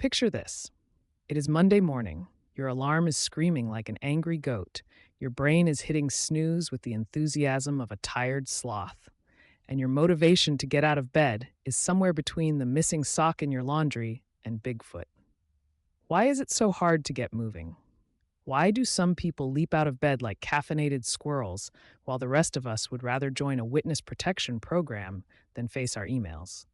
Picture this. It is Monday morning. Your alarm is screaming like an angry goat. Your brain is hitting snooze with the enthusiasm of a tired sloth. And your motivation to get out of bed is somewhere between the missing sock in your laundry and Bigfoot. Why is it so hard to get moving? Why do some people leap out of bed like caffeinated squirrels, while the rest of us would rather join a witness protection program than face our emails?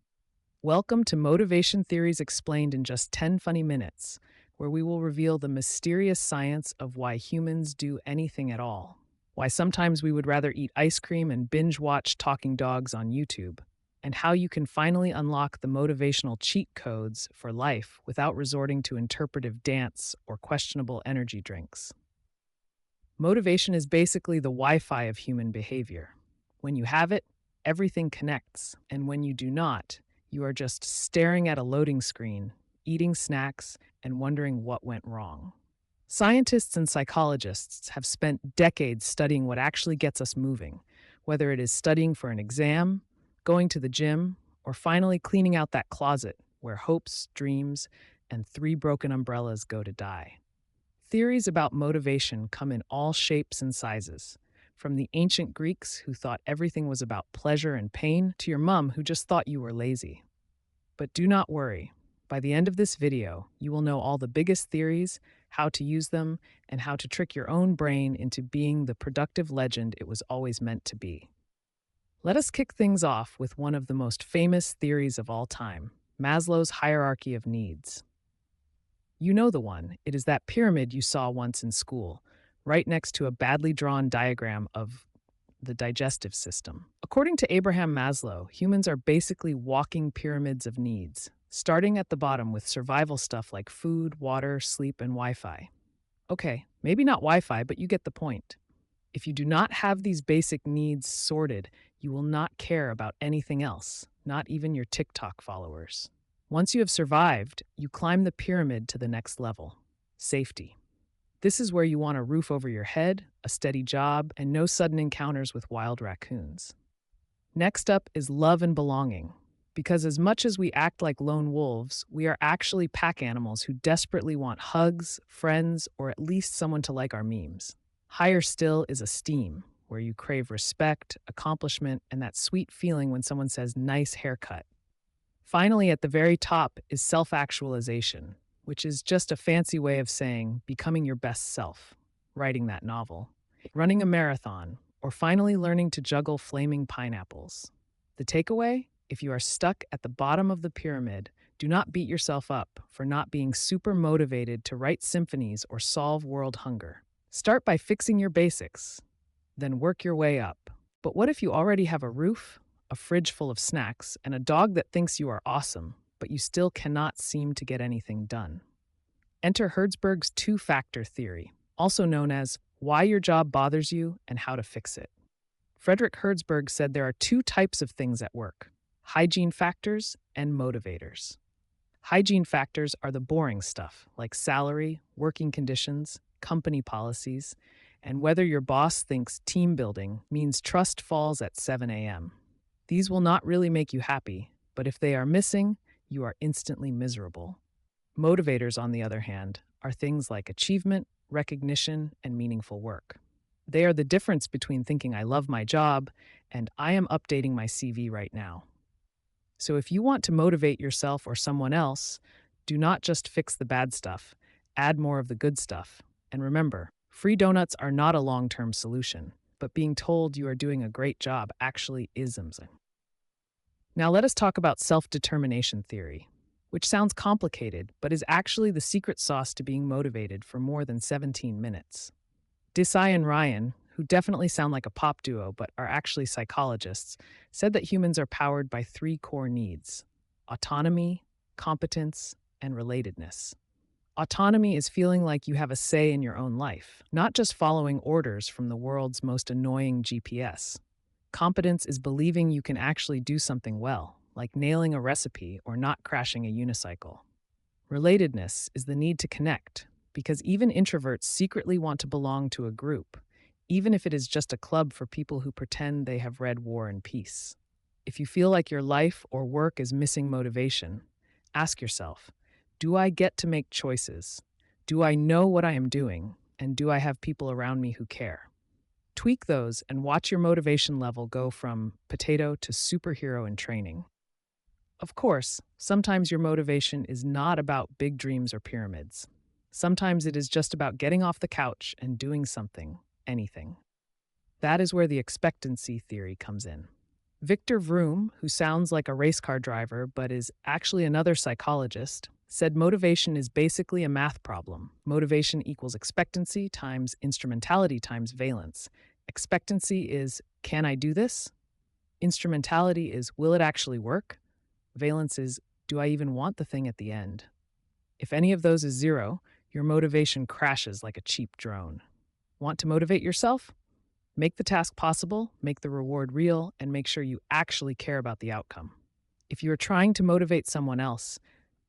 Welcome to Motivation Theories Explained in Just 10 Funny Minutes, where we will reveal the mysterious science of why humans do anything at all. Why sometimes we would rather eat ice cream and binge watch talking dogs on YouTube, and how you can finally unlock the motivational cheat codes for life without resorting to interpretive dance or questionable energy drinks. Motivation is basically the Wi Fi of human behavior. When you have it, everything connects, and when you do not, you are just staring at a loading screen, eating snacks, and wondering what went wrong. Scientists and psychologists have spent decades studying what actually gets us moving, whether it is studying for an exam, going to the gym, or finally cleaning out that closet where hopes, dreams, and three broken umbrellas go to die. Theories about motivation come in all shapes and sizes, from the ancient Greeks who thought everything was about pleasure and pain to your mom who just thought you were lazy. But do not worry. By the end of this video, you will know all the biggest theories, how to use them, and how to trick your own brain into being the productive legend it was always meant to be. Let us kick things off with one of the most famous theories of all time, Maslow's hierarchy of needs. You know the one. It is that pyramid you saw once in school, right next to a badly drawn diagram of the digestive system. According to Abraham Maslow, humans are basically walking pyramids of needs, starting at the bottom with survival stuff like food, water, sleep, and Wi Fi. Okay, maybe not Wi Fi, but you get the point. If you do not have these basic needs sorted, you will not care about anything else, not even your TikTok followers. Once you have survived, you climb the pyramid to the next level: safety. This is where you want a roof over your head, a steady job, and no sudden encounters with wild raccoons. Next up is love and belonging. Because as much as we act like lone wolves, we are actually pack animals who desperately want hugs, friends, or at least someone to like our memes. Higher still is esteem, where you crave respect, accomplishment, and that sweet feeling when someone says, "nice haircut." Finally, at the very top is self-actualization, which is just a fancy way of saying becoming your best self, writing that novel, running a marathon, or finally learning to juggle flaming pineapples. The takeaway? If you are stuck at the bottom of the pyramid, do not beat yourself up for not being super motivated to write symphonies or solve world hunger. Start by fixing your basics, then work your way up. But what if you already have a roof, a fridge full of snacks, and a dog that thinks you are awesome, but you still cannot seem to get anything done? Enter Hertzberg's two-factor theory, also known as why your job bothers you and how to fix it. Frederick Hertzberg said there are two types of things at work: hygiene factors and motivators. Hygiene factors are the boring stuff, like salary, working conditions, company policies, and whether your boss thinks team building means trust falls at 7 a.m. These will not really make you happy, but if they are missing, you are instantly miserable. Motivators, on the other hand, are things like achievement, recognition, and meaningful work. They are the difference between thinking I love my job and I am updating my CV right now. So if you want to motivate yourself or someone else, do not just fix the bad stuff, add more of the good stuff. And remember, free donuts are not a long-term solution, but being told you are doing a great job actually is something. Now let us talk about self-determination theory, which sounds complicated, but is actually the secret sauce to being motivated for more than 17 minutes. Desai and Ryan, who definitely sound like a pop duo but are actually psychologists, said that humans are powered by three core needs: autonomy, competence, and relatedness. Autonomy is feeling like you have a say in your own life, not just following orders from the world's most annoying GPS. Competence is believing you can actually do something well, like nailing a recipe or not crashing a unicycle. Relatedness is the need to connect, because even introverts secretly want to belong to a group, even if it is just a club for people who pretend they have read War and Peace. If you feel like your life or work is missing motivation, ask yourself, Do I get to make choices? Do I know what I am doing? And do I have people around me who care? Tweak those and watch your motivation level go from potato to superhero in training. Of course, sometimes your motivation is not about big dreams or pyramids. Sometimes it is just about getting off the couch and doing something, anything. That is where the expectancy theory comes in. Victor Vroom, who sounds like a race car driver but is actually another psychologist, said motivation is basically a math problem. Motivation equals expectancy times instrumentality times valence. Expectancy is, can I do this? Instrumentality is, will it actually work? Valence is, do I even want the thing at the end? If any of those is zero, your motivation crashes like a cheap drone. Want to motivate yourself? Make the task possible, make the reward real, and make sure you actually care about the outcome. If you are trying to motivate someone else,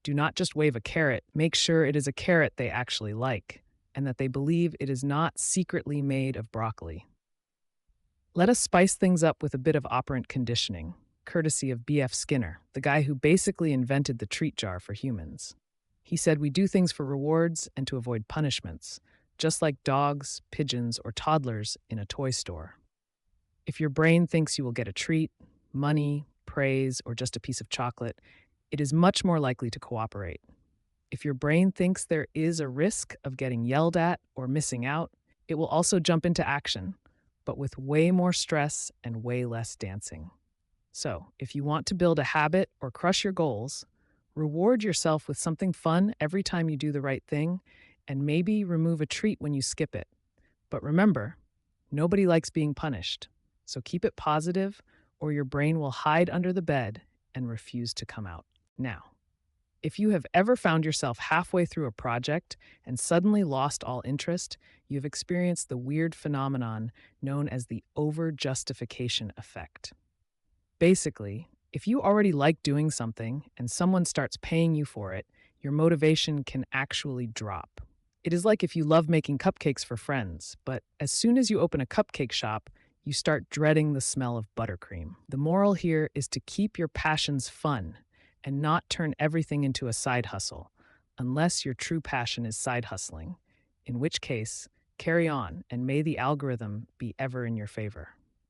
do not just wave a carrot, make sure it is a carrot they actually like, and that they believe it is not secretly made of broccoli. Let us spice things up with a bit of operant conditioning, courtesy of B.F. Skinner, the guy who basically invented the treat jar for humans. He said we do things for rewards and to avoid punishments, just like dogs, pigeons, or toddlers in a toy store. If your brain thinks you will get a treat, money, praise, or just a piece of chocolate, it is much more likely to cooperate. If your brain thinks there is a risk of getting yelled at or missing out, it will also jump into action, but with way more stress and way less dancing. So, if you want to build a habit or crush your goals, reward yourself with something fun every time you do the right thing, and maybe remove a treat when you skip it. But remember, nobody likes being punished, so keep it positive, or your brain will hide under the bed and refuse to come out. Now, if you have ever found yourself halfway through a project and suddenly lost all interest, you have experienced the weird phenomenon known as the over-justification effect. Basically, if you already like doing something and someone starts paying you for it, your motivation can actually drop. It is like if you love making cupcakes for friends, but as soon as you open a cupcake shop, you start dreading the smell of buttercream. The moral here is to keep your passions fun and not turn everything into a side hustle, unless your true passion is side hustling, in which case, carry on and may the algorithm be ever in your favor.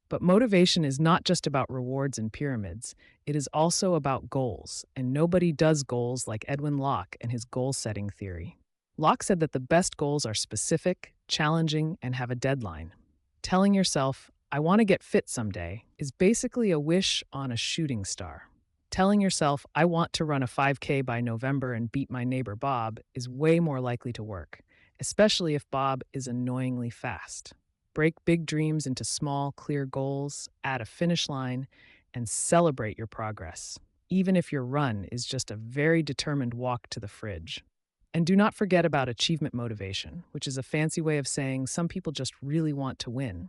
But motivation is not just about rewards and pyramids, it is also about goals, and nobody does goals like Edwin Locke and his goal-setting theory. Locke said that the best goals are specific, challenging, and have a deadline. Telling yourself, I want to get fit someday, is basically a wish on a shooting star. Telling yourself, I want to run a 5K by November and beat my neighbor Bob, is way more likely to work, especially if Bob is annoyingly fast. Break big dreams into small, clear goals, add a finish line, and celebrate your progress, even if your run is just a very determined walk to the fridge. And do not forget about achievement motivation, which is a fancy way of saying some people just really want to win,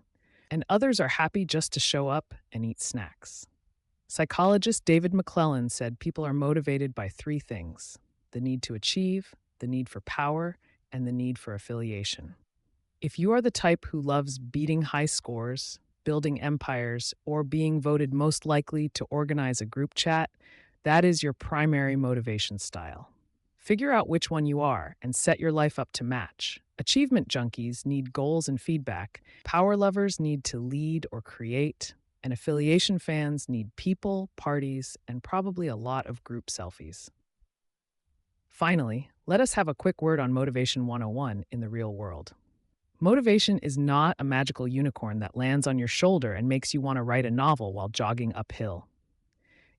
and others are happy just to show up and eat snacks. Psychologist David McClellan said people are motivated by three things: the need to achieve, the need for power, and the need for affiliation. If you are the type who loves beating high scores, building empires, or being voted most likely to organize a group chat, that is your primary motivation style. Figure out which one you are and set your life up to match. Achievement junkies need goals and feedback, power lovers need to lead or create, and affiliation fans need people, parties, and probably a lot of group selfies. Finally, let us have a quick word on Motivation 101 in the real world. Motivation is not a magical unicorn that lands on your shoulder and makes you want to write a novel while jogging uphill.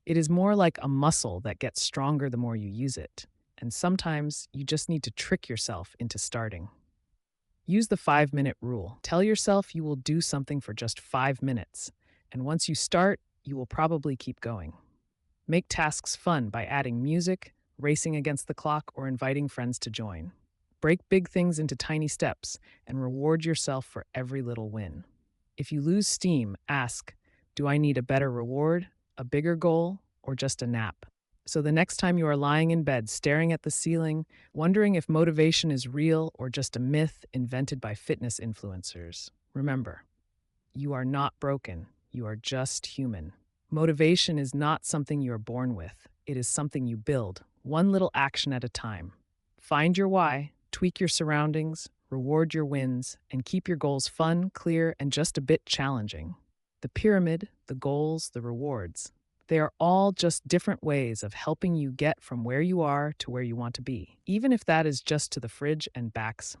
It is more like a muscle that gets stronger the more you use it, and sometimes you just need to trick yourself into starting. Use the 5-minute rule. Tell yourself you will do something for just 5 minutes, and once you start, you will probably keep going. Make tasks fun by adding music, racing against the clock, or inviting friends to join. Break big things into tiny steps and reward yourself for every little win. If you lose steam, ask, do I need a better reward, a bigger goal, or just a nap? So the next time you are lying in bed staring at the ceiling, wondering if motivation is real or just a myth invented by fitness influencers, remember, you are not broken, you are just human. Motivation is not something you are born with, it is something you build one little action at a time. Find your why, tweak your surroundings, reward your wins, and keep your goals fun, clear, and just a bit challenging. The pyramid, the goals, the rewards, they are all just different ways of helping you get from where you are to where you want to be, even if that is just to the fridge and backs.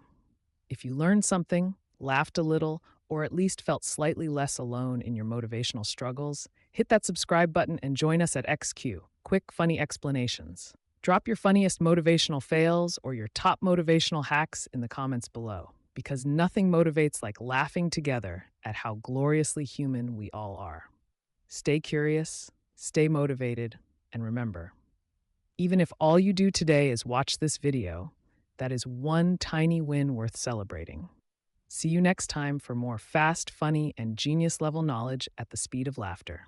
If you learned something, laughed a little, or at least felt slightly less alone in your motivational struggles, hit that subscribe button and join us at XQ, Quick Funny Explanations. Drop your funniest motivational fails or your top motivational hacks in the comments below, because nothing motivates like laughing together at how gloriously human we all are. Stay curious, stay motivated, and remember, even if all you do today is watch this video, that is one tiny win worth celebrating. See you next time for more fast, funny, and genius level knowledge at the speed of laughter.